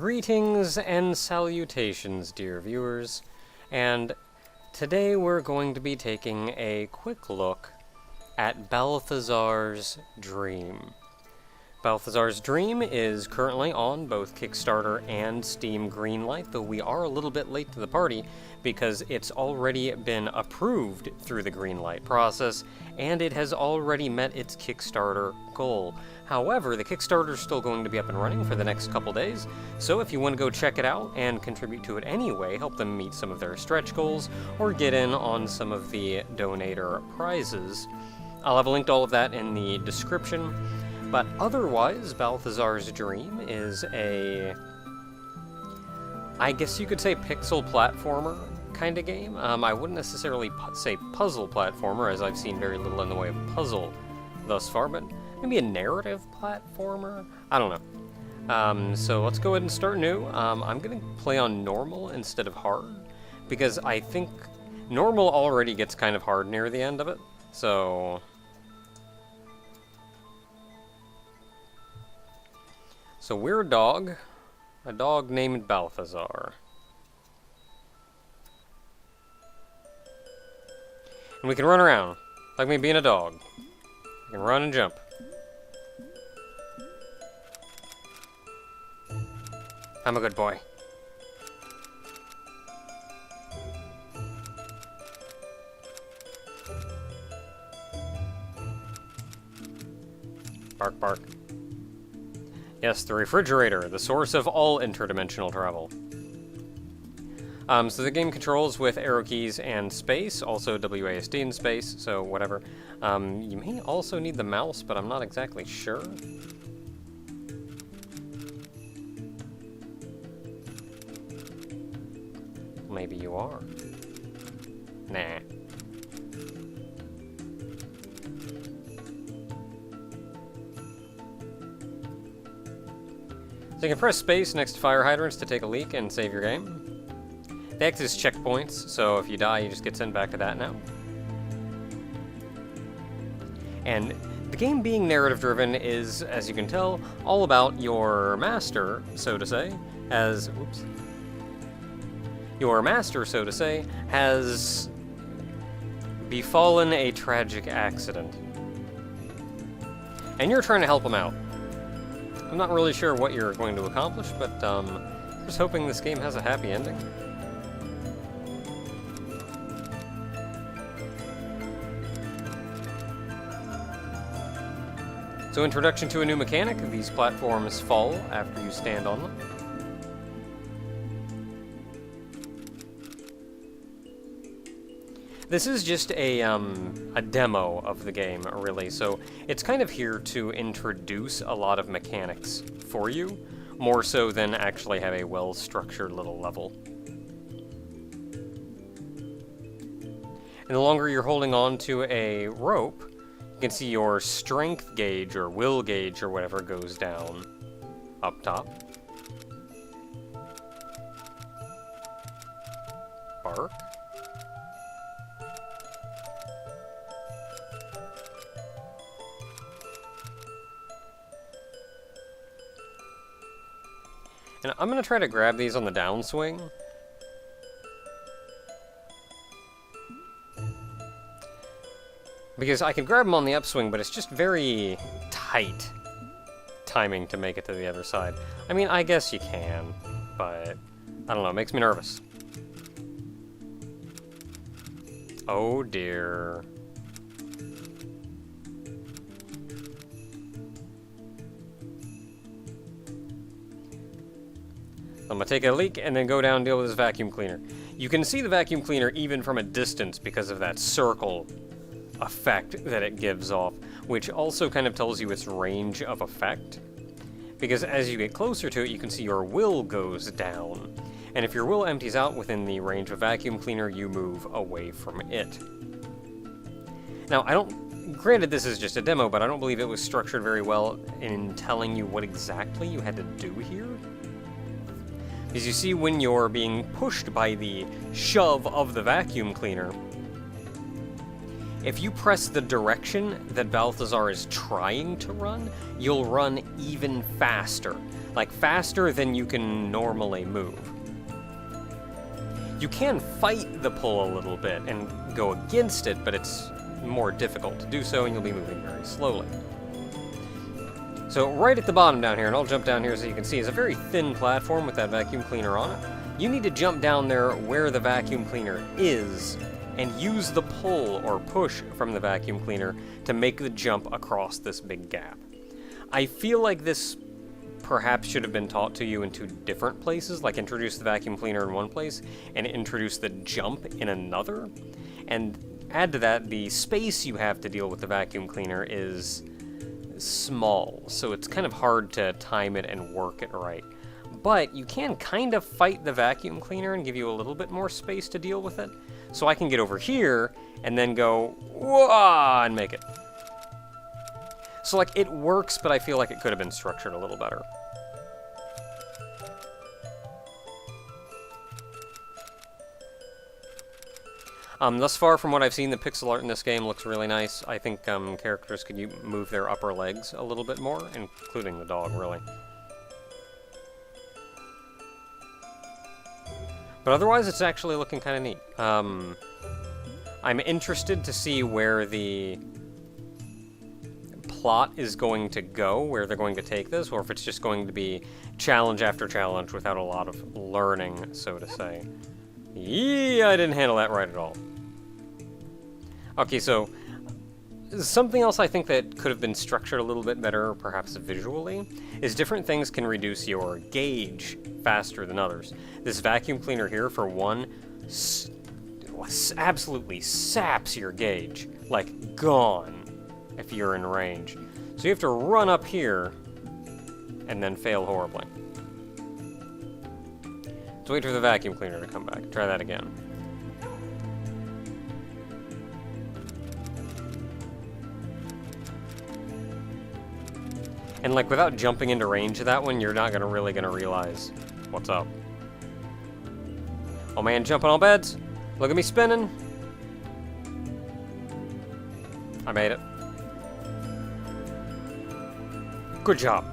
Greetings and salutations, dear viewers, and today we're going to be taking a quick look at Balthazar's Dream. Balthazar's Dream is currently on both Kickstarter and Steam Greenlight, though we are a little bit late to the party because it's already been approved through the Greenlight process, and it has already met its Kickstarter goal. However, the Kickstarter is still going to be up and running for the next couple days, so if you want to go check it out and contribute to it anyway, help them meet some of their stretch goals, or get in on some of the donator prizes, I'll have a link to all of that in the description. But otherwise, Balthazar's Dream is a, I guess you could say, pixel platformer kind of game. I wouldn't necessarily say puzzle platformer, as I've seen very little in the way of puzzle thus far, but maybe a narrative platformer? I don't know. So let's go ahead and start new. I'm going to play on normal instead of hard, because I think normal already gets kind of hard near the end of it, so we're a dog named Balthazar. And we can run around, like me being a dog. We can run and jump. I'm a good boy. Bark, bark. Yes, the refrigerator, the source of all interdimensional travel. So the game controls with arrow keys and space, also WASD and space, so whatever. You may also need the mouse, but I'm not exactly sure. Maybe you are. Nah. So you can press space next to fire hydrants to take a leak and save your game. They act as checkpoints, so if you die, you just get sent back to that now. And the game being narrative-driven is, as you can tell, all about your master, so to say, has befallen a tragic accident. And you're trying to help him out. I'm not really sure what you're going to accomplish, but I'm just hoping this game has a happy ending. So, introduction to a new mechanic. These platforms fall after you stand on them. This is just a demo of the game, really, so it's kind of here to introduce a lot of mechanics for you, more so than actually have a well-structured little level. And the longer you're holding on to a rope, you can see your strength gauge, or will gauge, or whatever, goes down up top. Bark. And I'm going to try to grab these on the downswing. Because I can grab them on the upswing, but it's just very tight timing to make it to the other side. I mean, I guess you can, but I don't know, it makes me nervous. Oh dear. I'm going to take a leak and then go down and deal with this vacuum cleaner. You can see the vacuum cleaner even from a distance because of that circle effect that it gives off, which also kind of tells you its range of effect. Because as you get closer to it, you can see your will goes down. And if your will empties out within the range of a vacuum cleaner, you move away from it. Now, granted this is just a demo, but I don't believe it was structured very well in telling you what exactly you had to do here. As you see, when you're being pushed by the shove of the vacuum cleaner, if you press the direction that Balthazar is trying to run, you'll run even faster. Like, faster than you can normally move. You can fight the pull a little bit and go against it, but it's more difficult to do so, and you'll be moving very slowly. So right at the bottom down here, and I'll jump down here so you can see, is a very thin platform with that vacuum cleaner on it. You need to jump down there where the vacuum cleaner is and use the pull or push from the vacuum cleaner to make the jump across this big gap. I feel like this perhaps should have been taught to you in two different places, like introduce the vacuum cleaner in one place and introduce the jump in another. And add to that, the space you have to deal with the vacuum cleaner is small, so it's kind of hard to time it and work it right. But you can kind of fight the vacuum cleaner and give you a little bit more space to deal with it. So I can get over here and then go, whoa, and make it. So, like, it works, but I feel like it could have been structured a little better. Thus far, from what I've seen, the pixel art in this game looks really nice. I think characters could move their upper legs a little bit more, including the dog, really. But otherwise, it's actually looking kind of neat. I'm interested to see where the plot is going to go, where they're going to take this, or if it's just going to be challenge after challenge without a lot of learning, so to say. Yeah, I didn't handle that right at all. Okay, so something else I think that could have been structured a little bit better, perhaps visually, is different things can reduce your gauge faster than others. This vacuum cleaner here, for one, absolutely saps your gauge. Like, gone, if you're in range. So you have to run up here and then fail horribly. So wait for the vacuum cleaner to come back. Try that again. And like, without jumping into range of that one, you're not really gonna realize what's up. Oh man, jumping on beds. Look at me spinning. I made it. Good job.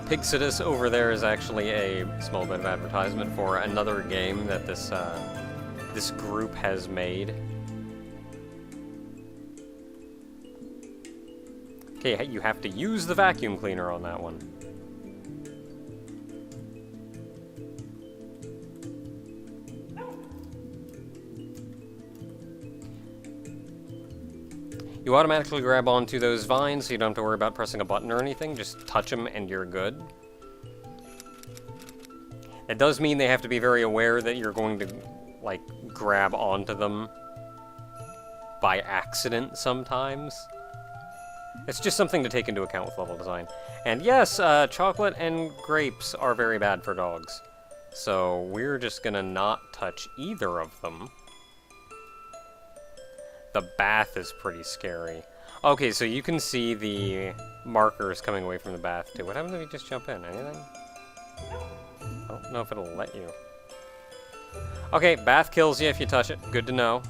Hazardous over there is actually a small bit of advertisement for another game that this group has made. Okay, you have to use the vacuum cleaner on that one. You automatically grab onto those vines, so you don't have to worry about pressing a button or anything. Just touch them and you're good. It does mean they have to be very aware that you're going to, like, grab onto them by accident sometimes. It's just something to take into account with level design. And yes, chocolate and grapes are very bad for dogs. So we're just gonna not touch either of them. The bath is pretty scary. Okay, so you can see the markers coming away from the bath, too. What happens if you just jump in? Anything? I don't know if it'll let you. Okay, bath kills you if you touch it. Good to know.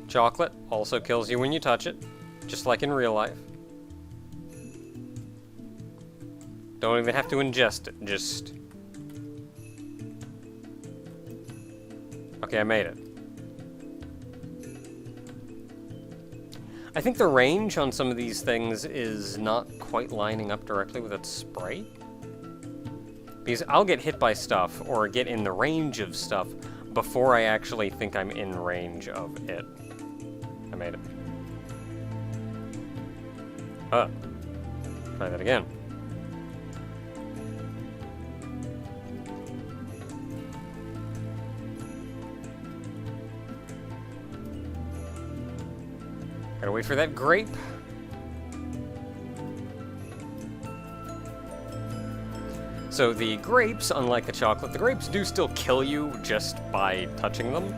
Chocolate also kills you when you touch it, just like in real life. Don't even have to ingest it, just... Okay, I made it. I think the range on some of these things is not quite lining up directly with its sprite. Because I'll get hit by stuff, or get in the range of stuff, before I actually think I'm in range of it. I made it. Try that again. Gotta wait for that grape. So the grapes, unlike the chocolate, the grapes do still kill you just by touching them.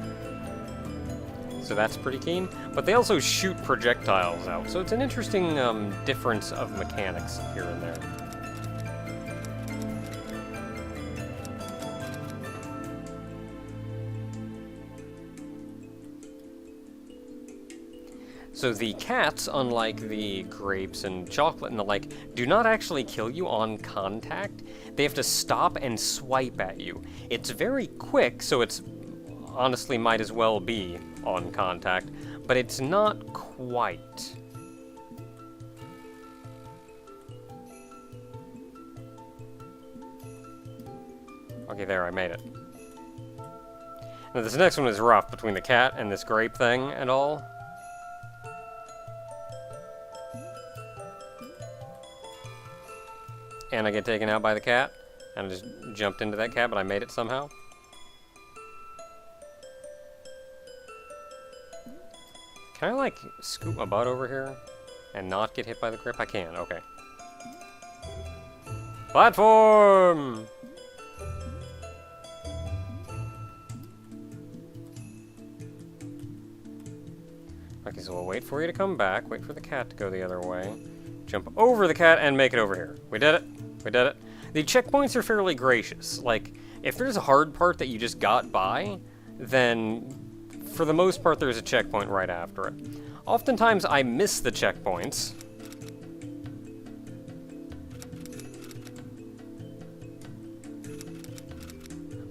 so that's pretty keen. But they also shoot projectiles out, so it's an interesting difference of mechanics here and there. So the cats, unlike the grapes and chocolate and the like, do not actually kill you on contact. They have to stop and swipe at you. It's very quick, so it's honestly might as well be on contact, but it's not quite. Okay, there, I made it. Now this next one is rough, between the cat and this grape thing and all. And I get taken out by the cat, and I just jumped into that cat, but I made it somehow. Can I, like, scoop my butt over here and not get hit by the grip? I can, okay. Platform! Okay, so we'll wait for you to come back, wait for the cat to go the other way, jump over the cat, and make it over here. We did it. We did it. The checkpoints are fairly gracious. Like, if there's a hard part that you just got by, then for the most part there's a checkpoint right after it. Oftentimes I miss the checkpoints.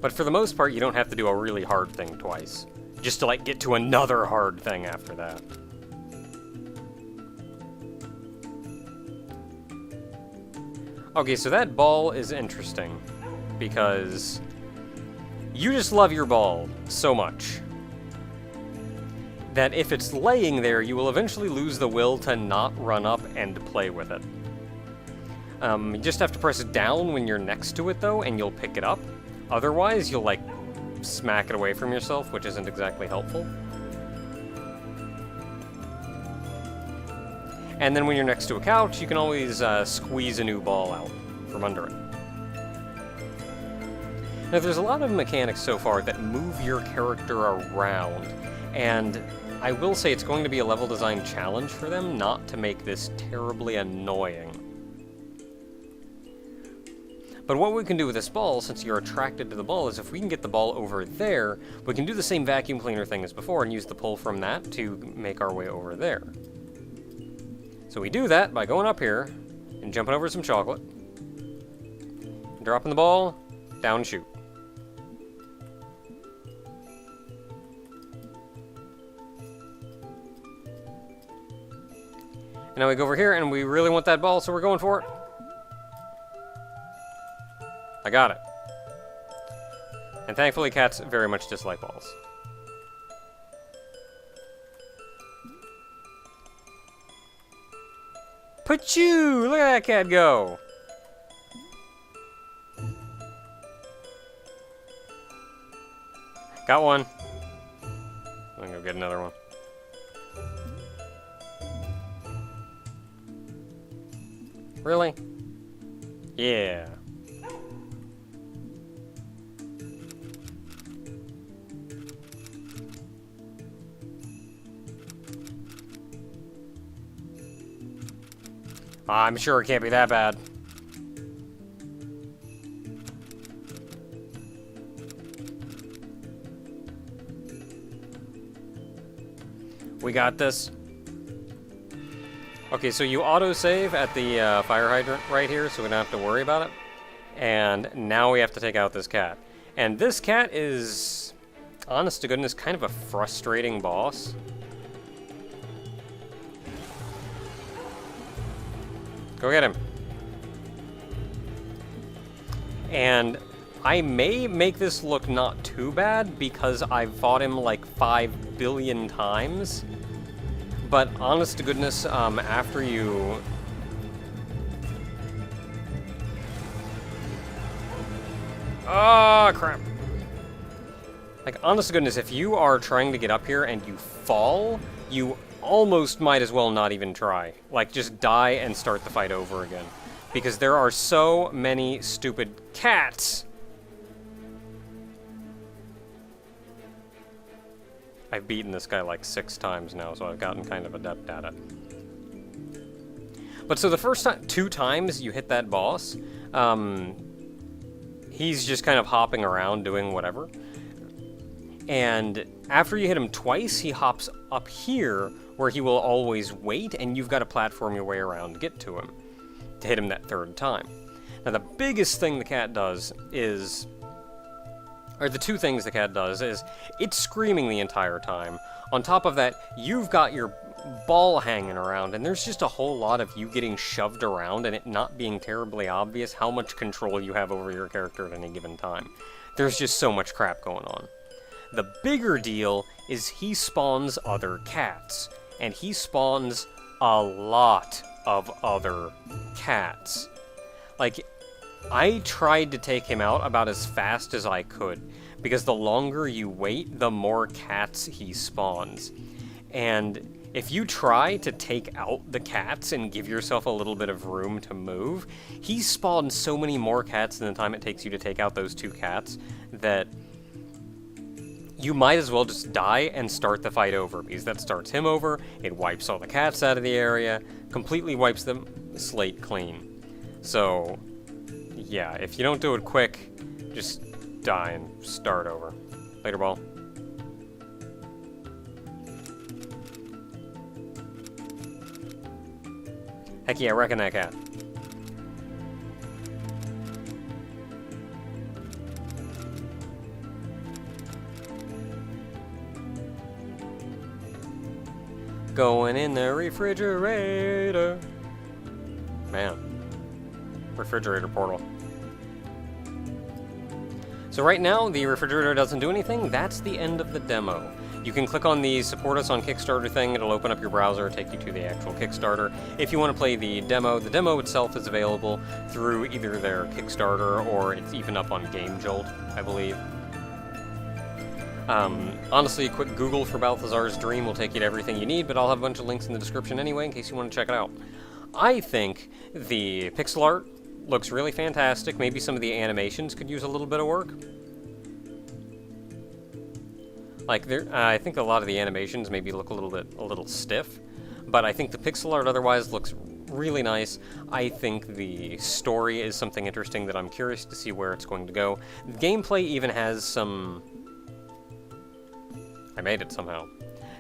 But for the most part you don't have to do a really hard thing twice. Just to, like, get to another hard thing after that. Okay, so that ball is interesting, because you just love your ball so much that if it's laying there, you will eventually lose the will to not run up and play with it. You just have to press down when you're next to it, though, and you'll pick it up. Otherwise, you'll, like, smack it away from yourself, which isn't exactly helpful. And then when you're next to a couch, you can always squeeze a new ball out from under it. Now, there's a lot of mechanics so far that move your character around, and I will say it's going to be a level design challenge for them not to make this terribly annoying. But what we can do with this ball, since you're attracted to the ball, is if we can get the ball over there, we can do the same vacuum cleaner thing as before and use the pull from that to make our way over there. So we do that by going up here and jumping over some chocolate, dropping the ball, down shoot. And now we go over here and we really want that ball, so we're going for it. I got it. And thankfully cats very much dislike balls. Pachoo! Look at that cat go! Got one. I'm gonna go get another one. Really? Yeah. I'm sure it can't be that bad. We got this. Okay, so you autosave at the fire hydrant right here, so we don't have to worry about it. And now we have to take out this cat. And this cat is, honest to goodness, kind of a frustrating boss. Go get him. And I may make this look not too bad because I've fought him like 5 billion times. But honest to goodness, after you... Oh, crap. Like, honest to goodness, if you are trying to get up here and you fall, you almost might as well not even try. Like, just die and start the fight over again. Because there are so many stupid cats! I've beaten this guy like 6 times now, so I've gotten kind of adept at it. But so the first 2 times you hit that boss, he's just kind of hopping around doing whatever. And after you hit him twice, he hops up here, where he will always wait, and you've got to platform your way around to get to him, to hit him that 3rd time. Now the biggest thing the cat does is, or the 2 things the cat does is, it's screaming the entire time. On top of that, you've got your ball hanging around, and there's just a whole lot of you getting shoved around and it not being terribly obvious how much control you have over your character at any given time. There's just so much crap going on. The bigger deal is he spawns other cats, and he spawns a lot of other cats. Like, I tried to take him out about as fast as I could, because the longer you wait, the more cats he spawns. And if you try to take out the cats and give yourself a little bit of room to move, he spawns so many more cats in the time it takes you to take out those 2 cats that you might as well just die and start the fight over, because that starts him over, it wipes all the cats out of the area, completely wipes them slate clean. So, yeah, if you don't do it quick, just die and start over. Later, ball. Heck yeah, reckon that cat. Going in the refrigerator. Man. Refrigerator portal. So right now, the refrigerator doesn't do anything. That's the end of the demo. You can click on the support us on Kickstarter thing. It'll open up your browser, take you to the actual Kickstarter. If you want to play the demo itself is available through either their Kickstarter or it's even up on Game Jolt, I believe. Honestly, a quick Google for Balthazar's Dream will take you to everything you need, but I'll have a bunch of links in the description anyway in case you want to check it out. I think the pixel art looks really fantastic. Maybe some of the animations could use a little bit of work. Like, I think a lot of the animations maybe look a little stiff, but I think the pixel art otherwise looks really nice. I think the story is something interesting that I'm curious to see where it's going to go. The gameplay even has some... I made it somehow.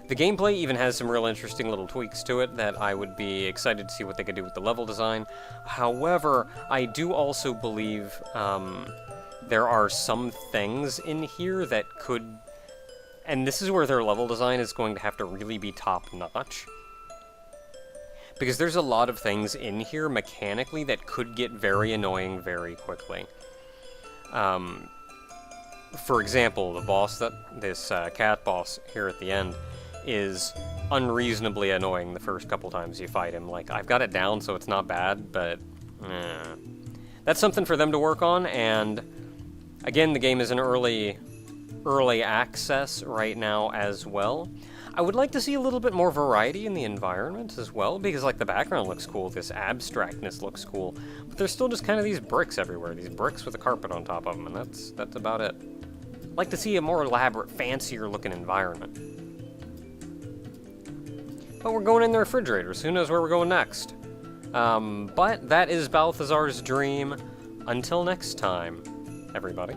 The gameplay even has some real interesting little tweaks to it that I would be excited to see what they could do with the level design. However, I do also believe there are some things in here that could... And this is where their level design is going to have to really be top-notch. Because there's a lot of things in here mechanically that could get very annoying very quickly. For example, the boss, this cat boss here at the end, is unreasonably annoying the first couple times you fight him. Like, I've got it down so it's not bad, but that's something for them to work on, and again, the game is in early access right now as well. I would like to see a little bit more variety in the environment as well, because like the background looks cool, this abstractness looks cool, but there's still just kind of these bricks everywhere, these bricks with a carpet on top of them, and that's about it. I'd like to see a more elaborate, fancier looking environment. But we're going in the refrigerator, so who knows where we're going next. But that is Balthazar's Dream. Until next time, everybody.